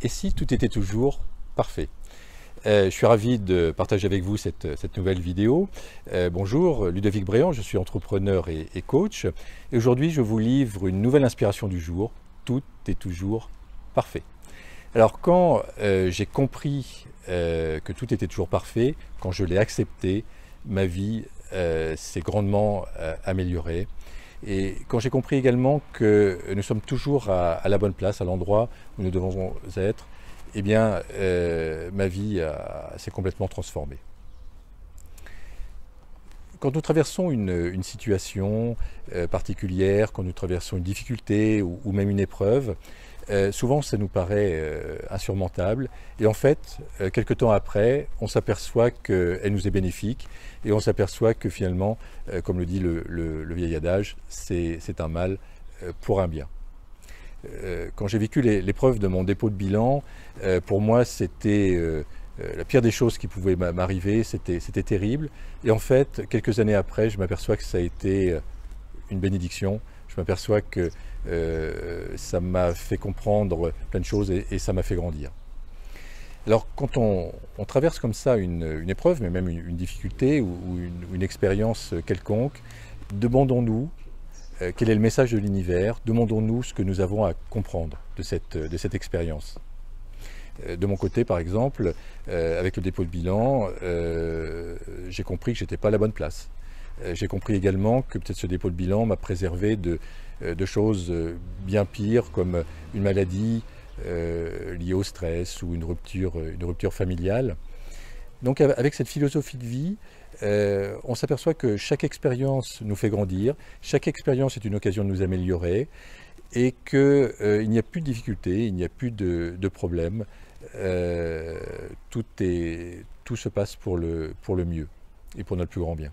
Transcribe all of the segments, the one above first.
Et si tout était toujours parfait? Je suis ravi de partager avec vous cette nouvelle vidéo. Bonjour, Ludovic Bréant, je suis entrepreneur et coach. Et aujourd'hui, je vous livre une nouvelle inspiration du jour. Tout est toujours parfait. Alors quand j'ai compris que tout était toujours parfait, quand je l'ai accepté, ma vie s'est grandement améliorée. Et quand j'ai compris également que nous sommes toujours à la bonne place, à l'endroit où nous devons être, eh bien, ma vie s'est complètement transformée. Quand nous traversons une situation particulière, quand nous traversons une difficulté ou même une épreuve, souvent ça nous paraît insurmontable. Et en fait, quelque temps après, on s'aperçoit qu'elle nous est bénéfique et on s'aperçoit que finalement, comme le dit le vieil adage, c'est un mal pour un bien. Quand j'ai vécu l'épreuve de mon dépôt de bilan, pour moi c'était la pire des choses qui pouvaient m'arriver, c'était terrible. Et en fait, quelques années après, je m'aperçois que ça a été une bénédiction. Je m'aperçois que ça m'a fait comprendre plein de choses et ça m'a fait grandir. Alors quand on traverse comme ça une épreuve, mais même une difficulté ou une expérience quelconque, demandons-nous quel est le message de l'univers, demandons-nous ce que nous avons à comprendre de cette expérience. De mon côté, par exemple, avec le dépôt de bilan, j'ai compris que je n'étais pas à la bonne place. J'ai compris également que peut-être ce dépôt de bilan m'a préservé de choses bien pires, comme une maladie liée au stress ou une rupture familiale. Donc avec cette philosophie de vie, on s'aperçoit que chaque expérience nous fait grandir, chaque expérience est une occasion de nous améliorer et qu'il n'y a plus de difficultés, il n'y a plus de problèmes. Tout se passe pour le mieux et pour notre plus grand bien.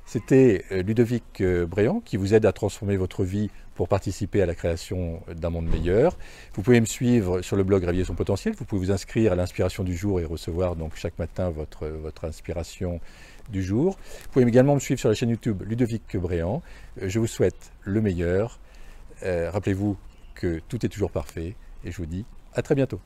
C'était Ludovic Bréant qui vous aide à transformer votre vie pour participer à la création d'un monde meilleur. Vous pouvez me suivre sur le blog Réveiller son potentiel. Vous pouvez vous inscrire à l'inspiration du jour et recevoir donc chaque matin votre inspiration du jour. Vous pouvez également me suivre sur la chaîne YouTube Ludovic Bréant. Je vous souhaite le meilleur. Rappelez-vous que tout est toujours parfait et je vous dis à très bientôt.